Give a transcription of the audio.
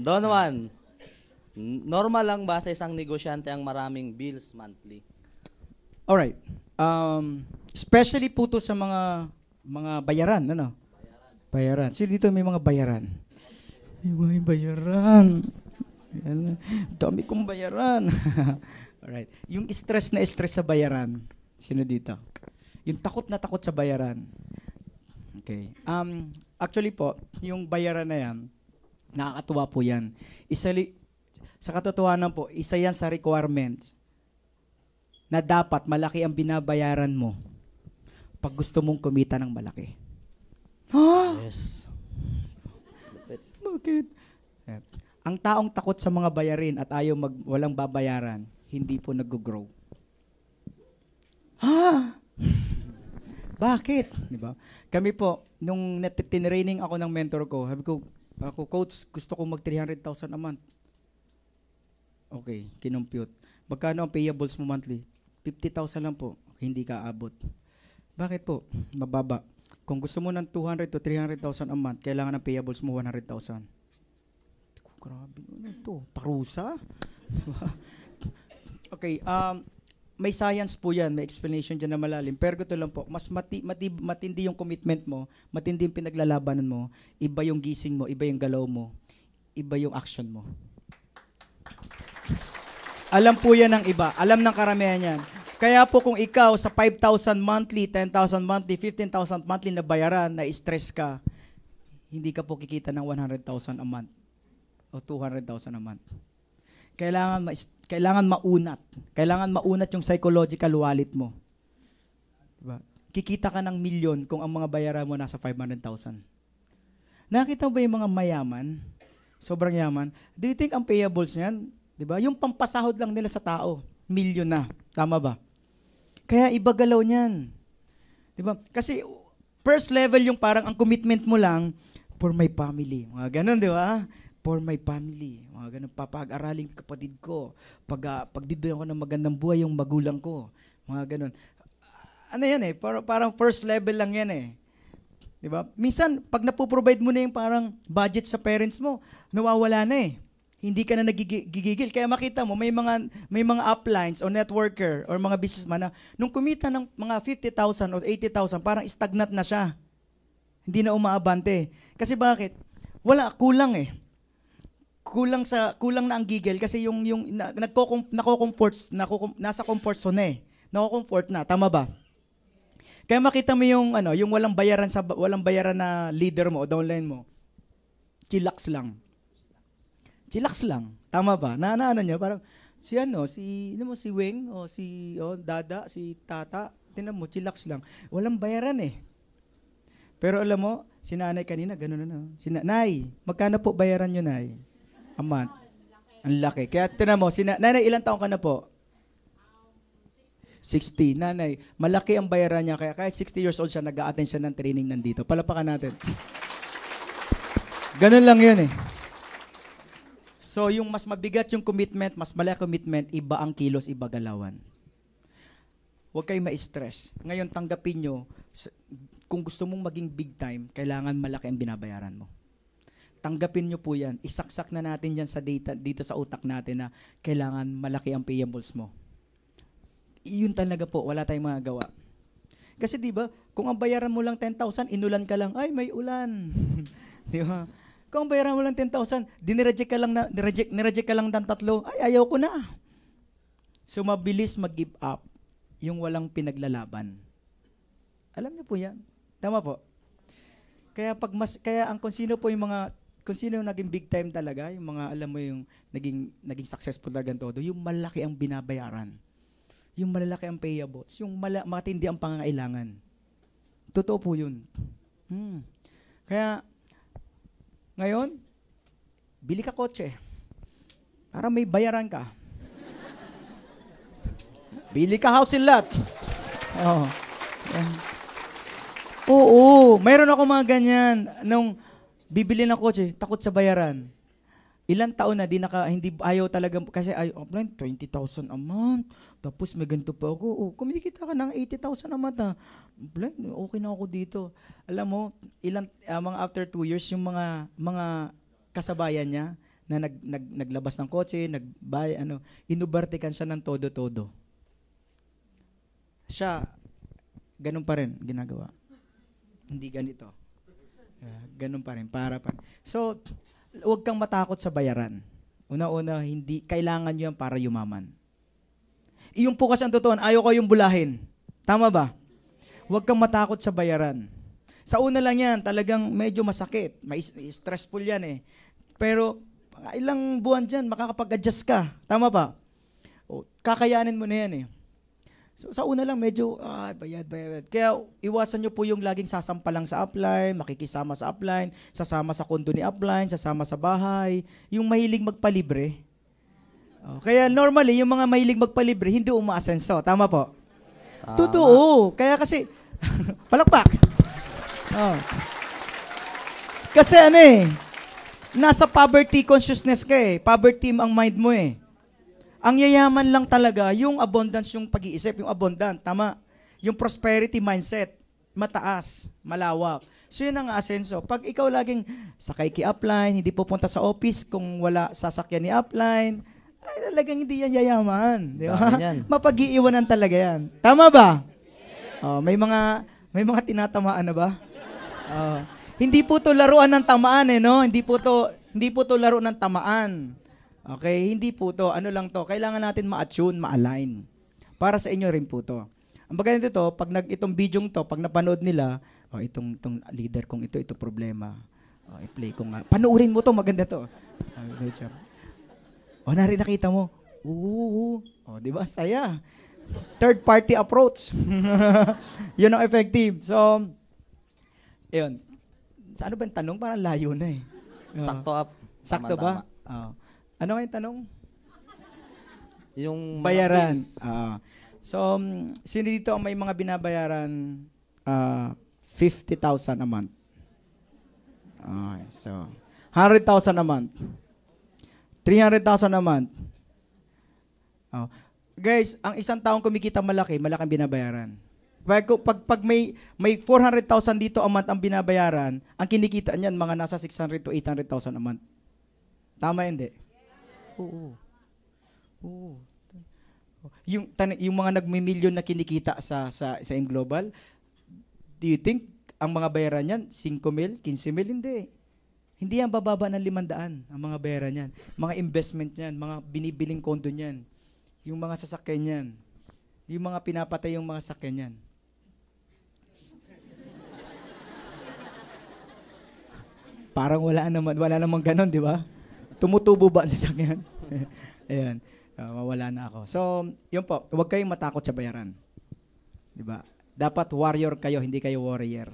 Don Juan, normal lang ba sa isang negosyante ang maraming bills monthly? Alright. Especially po to sa mga bayaran, ano? Bayaran. Sino dito may mga bayaran? May bayaran. Yan. Dami kong bayaran. Alright. Yung stress na stress sa bayaran. Sino dito? Yung takot na takot sa bayaran. Okay. Actually po, yung bayaran na yan, nakakatuwa po yan. Sa katotohanan po, isa yan sa requirements na dapat malaki ang binabayaran mo pag gusto mong kumita ng malaki. Yes. Bakit? Ang taong takot sa mga bayarin at ayaw walang babayaran, hindi po nag-grow. Bakit? Di ba? Kami po, nung tinraining ako ng mentor ko, sabi ko, coach, gusto ko mag 300,000 a month. Okay, kinompute. Magkano ang payables mo monthly? 50,000 lang po. Hindi ka abot. Bakit po? Mababa. Kung gusto mo ng 200 to 300,000 a month, kailangan ng payables mo 100,000. Grabe, ano ito? Parusa? Okay, may science po yan, may explanation dyan na malalim. Pero ito lang po, mas matindi yung commitment mo, matindi yung pinaglalabanan mo, iba yung gising mo, iba yung galaw mo, iba yung action mo. Alam po yan ng iba, alam ng karamihan yan. Kaya po kung ikaw sa 5,000 monthly, 10,000 monthly, 15,000 monthly na bayaran, na stress ka, hindi ka po kikita ng 100,000 a month o 200,000 a month. Kailangan maunat. Kailangan maunat yung psychological wallet mo. Diba? Kikita ka ng milyon kung ang mga bayaran mo nasa 500,000. Nakita mo ba yung mga mayaman? Sobrang yaman. Do you think ang payables niyan, diba? Yung pampasahod lang nila sa tao, milyon na. Tama ba? Kaya iba galaw niyan. Diba? Kasi first level yung parang ang commitment mo lang for my family. Mga ganun, di ba? For my family. Mga ganun, papag-araling kapatid ko. Pagbibigyan ko ng magandang buhay yung magulang ko. Mga ganun. Ano yan eh? Parang first level lang yan eh. Diba? Minsan, pag napoprovide mo na yung parang budget sa parents mo, nawawala na eh. Hindi ka na nagigigil. Kaya makita mo, may mga uplines o networker or mga businessman na nung kumita ng mga 50,000 o 80,000, parang stagnant na siya. Hindi na umaabante. Kasi bakit? Kulang eh. Kulang na ang gigil kasi yung nasa comfort zone eh. Nako-comfort na, tama ba? Kaya makita mo yung walang bayaran na leader mo o downline mo. Chillax lang. Chillax lang. Tama ba? Ano niyo parang si Weng o si Dada, si Tata, tingnan mo chillax lang. Walang bayaran eh. Pero alam mo, si Nanay kanina ganoon na. Nay, magkano po bayaran niyo, Nay? A month. Ang laki. Kaya tingnan mo, Nanay, ilang taon ka na po? 60. Nanay, malaki ang bayaran niya. Kaya kahit 60 years old siya, nag-a-attend siya ng training nandito. Palapakan natin. Ganun lang yun eh. So, yung mas mabigat yung commitment, mas malaki commitment, iba ang kilos, iba galawan. Huwag kayong ma-stress. Ngayon, tanggapin nyo, kung gusto mong maging big time, kailangan malaki ang binabayaran mo. Tanggapin nyo po yan. Isaksak na natin dyan sa data, dito sa utak natin na kailangan malaki ang payables mo. Yun talaga po, wala tayong magagawa. Kasi di ba, kung ang bayaran mo lang 10,000, inulan ka lang, ay may ulan. Di ba? Kung ang bayaran mo lang 10,000, nireject ka lang ng 3, ay ayaw ko na. So mabilis mag-give up yung walang pinaglalaban. Alam niyo po yan. Tama po. Kaya kung sino yung naging big time talaga, yung mga alam mo yung naging successful talaga todo, yung malaki ang binabayaran. Yung malalaki ang payables, yung matindi ang pangangailangan. Totoo po yun. Kaya, ngayon, bili ka kotse. Para may bayaran ka. Bili ka house and lot. Oo, mayroon ako mga ganyan. Nung bibili ng kotse, takot sa bayaran. Ilang taon na hindi ayaw talaga kasi 20,000 a month. Tapos may ganito pa ako. Kumikita ka ng 80,000 a month na. Okay na ako dito. Alam mo, mga after 2 years yung mga kasabayan niya na naglabas ng kotse, inubartikan siya ng todo-todo. Siya, ganun pa rin ginagawa. Hindi ganito. Ganun pa rin, para pa. So, huwag kang matakot sa bayaran. Una-una, hindi, kailangan nyo yan para yumaman. Iyong po kasi ang totoo, ayaw ko yung bulahin. Tama ba? Huwag kang matakot sa bayaran. Sa una lang yan, talagang medyo masakit. May stressful yan eh. Pero, ilang buwan dyan, makakapag-adjust ka. Tama ba? O, kakayanin mo na yan eh. So, sa una lang, medyo, bayad. Kaya, iwasan nyo po yung laging sasampalang sa upline, makikisama sa upline, sasama sa kondo ni upline, sasama sa bahay. Yung mahilig magpalibre. Kaya normally, yung mga mahilig magpalibre, hindi umaasenso. Tama po? Totoo. Kaya kasi, palakpak. Kasi nasa poverty consciousness ka eh. Poverty ang mind mo eh. Ang yayaman lang talaga, yung abundance, yung pag-iisip, yung abundant, tama? Yung prosperity mindset, mataas, malawak. So yun ang asenso. Pag ikaw laging sakay ki upline, hindi pupunta sa office kung wala sasakyan ni upline, ay talagang hindi yan yayaman. Di ba? Mapag-iiwanan talaga yan. Tama ba? May mga tinatamaan na ba? Hindi po to laruan ng tamaan no? Hindi po to laro ng tamaan. Okay? Hindi po to. Ano lang to? Kailangan natin ma-attune, ma-align. Para sa inyo rin po to. Ang bagay nito, itong bidyong to, pag napanood nila, itong leader kong ito problema. I-play ko nga. Panoorin mo to, maganda to. Nakita mo. Di ba? Saya. Third party approach. Yun ang effective. So, yun. Sa ano ba yung tanong? Parang layo na eh. Sakto up. Sakto ba? Ano nga yung tanong? Yung bayaran. So, sino dito ang may mga binabayaran 50,000 a month? So, 100,000 a month. 300,000 a month. Guys, ang isang taong kumikita malaki ang binabayaran. Pag may 400,000 dito a month ang binabayaran, ang kinikita niyan mga nasa 600 to 800,000 a month. Tama hindi? Oo. Yung mga nagmi-million na kinikita sa M-Global, do you think ang mga bayaran niyan 5 mil, 15 mil? Hindi. Hindi yan bababa ng 500 ang mga bayaran niyan. Mga investment niyan, mga binibiling kondo niyan. Yung mga sasakyan niyan. Yung mga pinapatay yung mga sasakyan niyan. Parang wala namang ganon, di ba? Tumutubo ba ang sasakyan? Ayan. Mawala na ako. So, yun po, huwag kayong matakot sa bayaran. Di ba? Dapat warrior kayo, hindi kayo warrior.